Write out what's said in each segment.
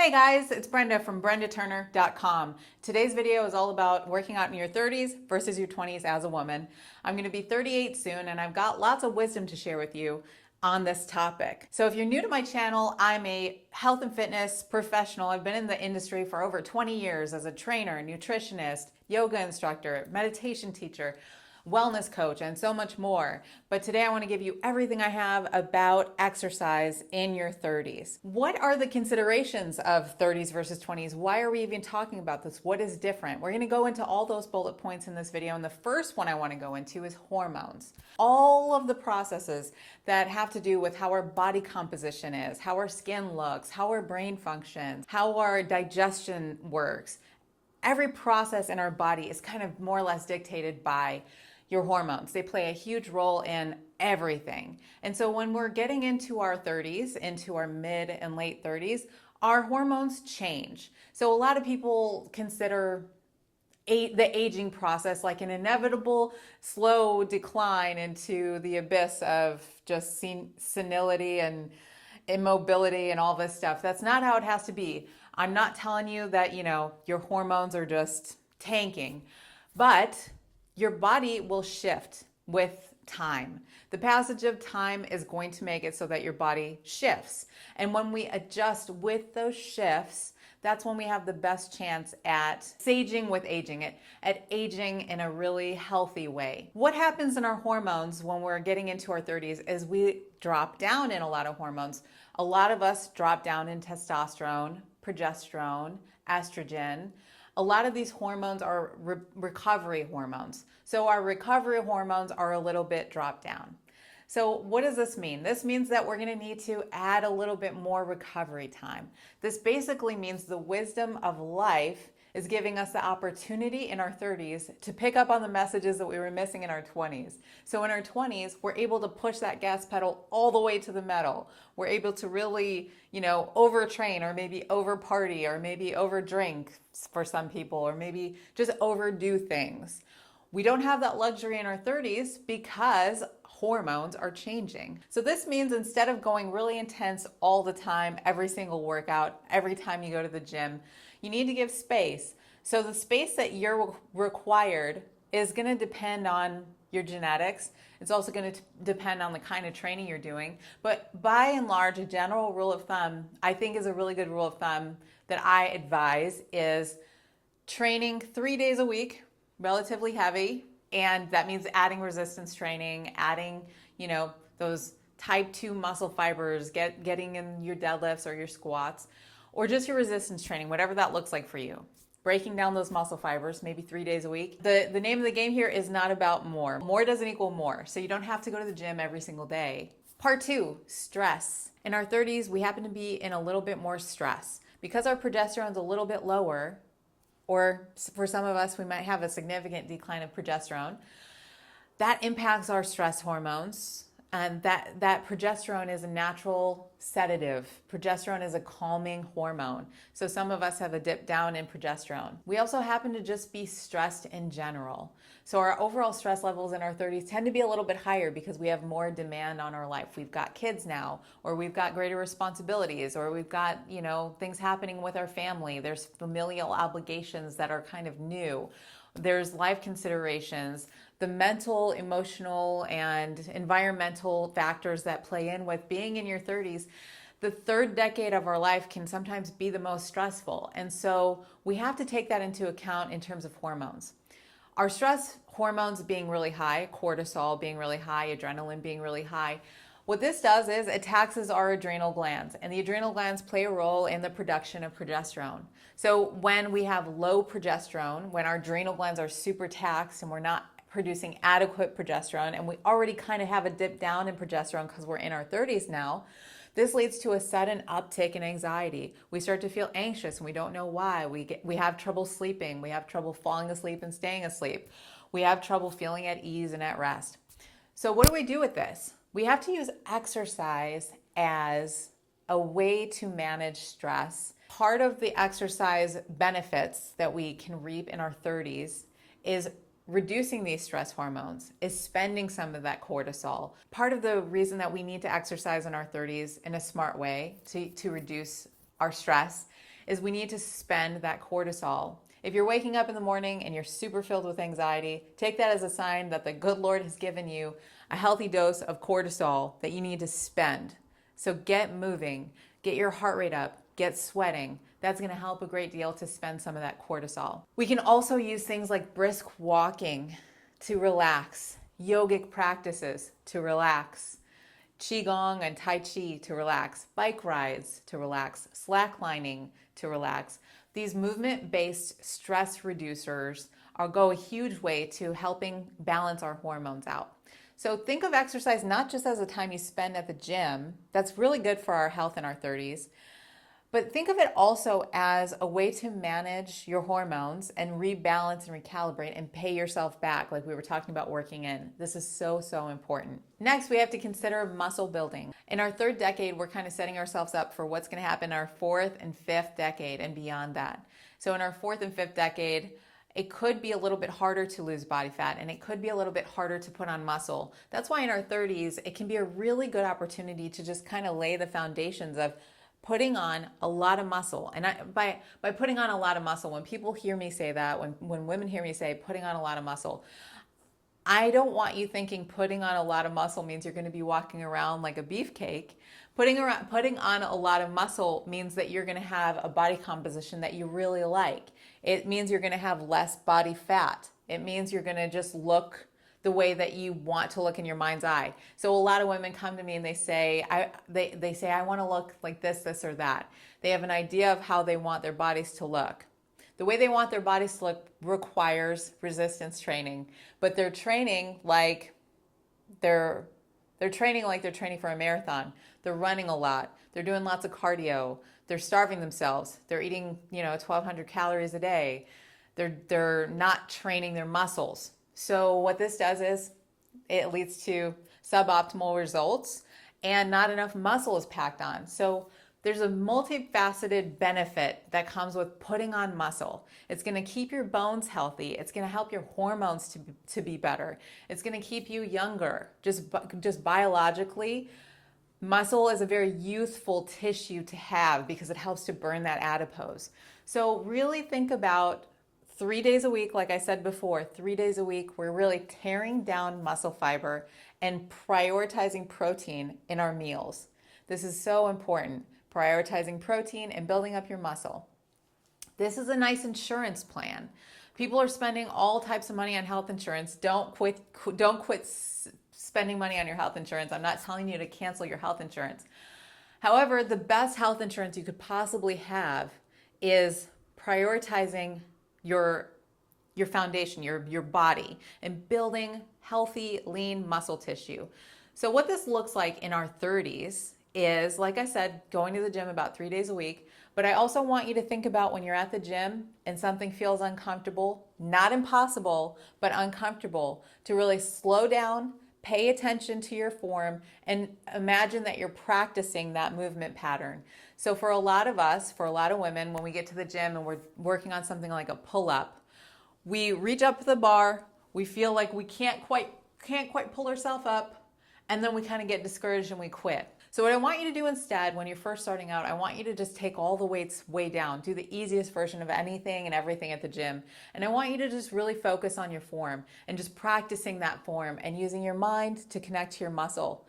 Hey guys, it's Brenda from brendaturner.com. Today's video is all about working out in your 30s versus your 20s as a woman. I'm going to be 38 soon and I've got lots of wisdom to share with you on this topic. So if you're new to my channel, I'm a health and fitness professional. I've been in the industry for over 20 years as a trainer, nutritionist, yoga instructor, meditation teacher, wellness coach, and so much more. But today I want to give you everything I have about exercise in your 30s. What are the considerations of 30s versus 20s? Why are we even talking about this? What is different? We're going to go into all those bullet points in this video. And the first one I want to go into is hormones. All of the processes that have to do with how our body composition is, how our skin looks, how our brain functions, how our digestion works. Every process in our body is kind of more or less dictated by your hormones. They play a huge role in everything. And so when we're getting into our 30s, into our mid and late 30s, our hormones change. So a lot of people consider the aging process like an inevitable slow decline into the abyss of just senility and immobility and all this stuff. That's not how it has to be. I'm not telling you that, your hormones are just tanking, but your body will shift with time. The passage of time is going to make it so that your body shifts. And when we adjust with those shifts, that's when we have the best chance at saging with aging, at aging in a really healthy way. What happens in our hormones when we're getting into our 30s is we drop down in a lot of hormones. A lot of us drop down in testosterone, progesterone, estrogen. A lot of these hormones are recovery hormones. So our recovery hormones are a little bit dropped down. So what does this mean? This means that we're going to need to add a little bit more recovery time. This basically means the wisdom of life is giving us the opportunity in our 30s to pick up on the messages that we were missing in our 20s. So in our 20s, we're able to push that gas pedal all the way to the metal. We're able to really, overtrain or maybe over party or maybe over drink for some people or maybe just overdo things. We don't have that luxury in our 30s because hormones are changing. So this means instead of going really intense all the time, every single workout, every time you go to the gym, you need to give space. So the space that you're required is going to depend on your genetics. It's also going to depend on the kind of training you're doing. But by and large, a general rule of thumb, I think is a really good rule of thumb that I advise is training 3 days a week, relatively heavy. And that means adding resistance training, adding, those type 2 muscle fibers, getting in your deadlifts or your squats, or just your resistance training, whatever that looks like for you. Breaking down those muscle fibers, maybe 3 days a week. The name of the game here is not about more. More doesn't equal more. So you don't have to go to the gym every single day. Part 2, stress. In our 30s, we happen to be in a little bit more stress. Because our progesterone's a little bit lower, or for some of us, we might have a significant decline of progesterone. That impacts our stress hormones. And that progesterone is a natural sedative. Progesterone is a calming hormone. So some of us have a dip down in progesterone. We also happen to just be stressed in general. So our overall stress levels in our 30s tend to be a little bit higher because we have more demand on our life. We've got kids now, or we've got greater responsibilities, or we've got, things happening with our family. There's familial obligations that are kind of new. There's life considerations, the mental, emotional, and environmental factors that play in with being in your 30s. The third decade of our life can sometimes be the most stressful. And so we have to take that into account in terms of hormones. Our stress hormones being really high, cortisol being really high, adrenaline being really high, what this does is it taxes our adrenal glands, and the adrenal glands play a role in the production of progesterone. So when we have low progesterone, when our adrenal glands are super taxed and we're not producing adequate progesterone, and we already kind of have a dip down in progesterone because we're in our 30s now, this leads to a sudden uptick in anxiety. We start to feel anxious and we don't know why. We have trouble sleeping. We have trouble falling asleep and staying asleep. We have trouble feeling at ease and at rest. So what do we do with this? We have to use exercise as a way to manage stress. Part of the exercise benefits that we can reap in our 30s is reducing these stress hormones, is spending some of that cortisol. Part of the reason that we need to exercise in our 30s in a smart way to reduce our stress is we need to spend that cortisol. If you're waking up in the morning and you're super filled with anxiety, take that as a sign that the good Lord has given you a healthy dose of cortisol that you need to spend. So get moving, get your heart rate up, get sweating. That's going to help a great deal to spend some of that cortisol. We can also use things like brisk walking to relax, yogic practices to relax, Qigong and Tai Chi to relax, bike rides to relax, slacklining to relax. These movement-based stress reducers go a huge way to helping balance our hormones out. So think of exercise not just as a time you spend at the gym. That's really good for our health in our 30s. But think of it also as a way to manage your hormones and rebalance and recalibrate and pay yourself back, like we were talking about working in. This is so, so important. Next, we have to consider muscle building. In our third decade, we're kind of setting ourselves up for what's going to happen in our fourth and fifth decade and beyond that. So in our fourth and fifth decade, it could be a little bit harder to lose body fat and it could be a little bit harder to put on muscle. That's why in our 30s, it can be a really good opportunity to just kind of lay the foundations of putting on a lot of muscle. And by putting on a lot of muscle, when people hear me say that, when women hear me say putting on a lot of muscle, I don't want you thinking putting on a lot of muscle means you're going to be walking around like a beefcake. Putting on a lot of muscle means that you're going to have a body composition that you really like. It means you're going to have less body fat. It means you're going to just look the way that you want to look in your mind's eye. So a lot of women come to me and they say, I want to look like this, or that. They have an idea of how they want their bodies to look. The way they want their bodies to look requires resistance training, but they're training like they're training for a marathon. They're running a lot. They're doing lots of cardio. They're starving themselves. They're eating, 1,200 calories a day. They're not training their muscles. So what this does is it leads to suboptimal results and not enough muscle is packed on. So there's a multifaceted benefit that comes with putting on muscle. It's going to keep your bones healthy. It's going to help your hormones to be better. It's going to keep you younger. Just biologically, muscle is a very youthful tissue to have because it helps to burn that adipose. So really think about 3 days a week, like I said before, 3 days a week, we're really tearing down muscle fiber and prioritizing protein in our meals. This is so important, prioritizing protein and building up your muscle. This is a nice insurance plan. People are spending all types of money on health insurance. Don't quit spending money on your health insurance. I'm not telling you to cancel your health insurance. However, the best health insurance you could possibly have is prioritizing your foundation, your body, and building healthy, lean muscle tissue. So what this looks like in our 30s is, like I said, going to the gym about 3 days a week. But I also want you to think about when you're at the gym and something feels uncomfortable, not impossible, but uncomfortable, to really slow down, pay attention to your form, and imagine that you're practicing that movement pattern. So for a lot of us, for a lot of women, when we get to the gym and we're working on something like a pull-up, we reach up to the bar, we feel like we can't quite pull ourselves up, and then we kind of get discouraged and we quit. So what I want you to do instead, when you're first starting out, I want you to just take all the weights way down, do the easiest version of anything and everything at the gym. And I want you to just really focus on your form and just practicing that form and using your mind to connect to your muscle.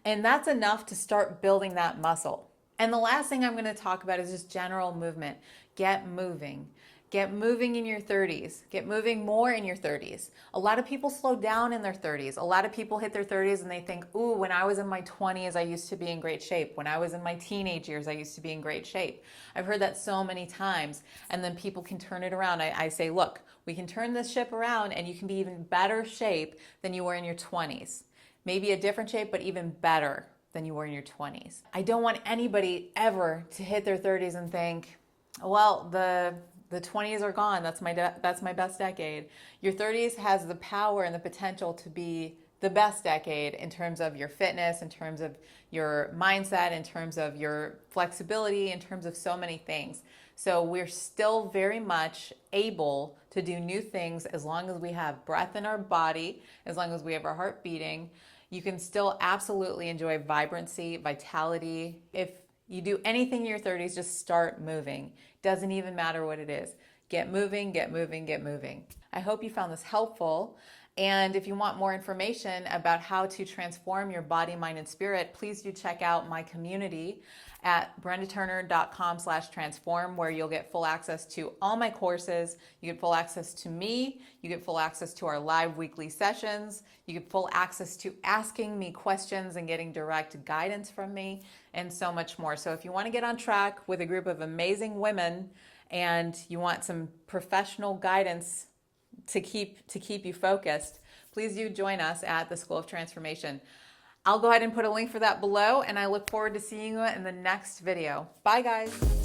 And that's enough to start building that muscle. And the last thing I'm going to talk about is just general movement. Get moving. Get moving in your 30s. Get moving more in your 30s. A lot of people slow down in their 30s. A lot of people hit their 30s and they think, ooh, when I was in my 20s, I used to be in great shape. When I was in my teenage years, I used to be in great shape. I've heard that so many times. And then people can turn it around. I say, look, we can turn this ship around and you can be even better shape than you were in your 20s. Maybe a different shape, but even better than you were in your 20s. I don't want anybody ever to hit their 30s and think, well, the 20s are gone. That's my best decade. Your 30s has the power and the potential to be the best decade in terms of your fitness, in terms of your mindset, in terms of your flexibility, in terms of so many things. So we're still very much able to do new things as long as we have breath in our body, as long as we have our heart beating. You can still absolutely enjoy vibrancy, vitality. If You do anything in your 30s, just start moving. Doesn't even matter what it is. Get moving, get moving, get moving. I hope you found this helpful. And if you want more information about how to transform your body, mind, and spirit, please do check out my community at brendaturner.com/transform, where you'll get full access to all my courses. You get full access to me. You get full access to our live weekly sessions. You get full access to asking me questions and getting direct guidance from me, and so much more. So if you want to get on track with a group of amazing women and you want some professional guidance to keep you focused, please do join us at the School of Transformation. I'll go ahead and put a link for that below, and I look forward to seeing you in the next video. Bye, guys.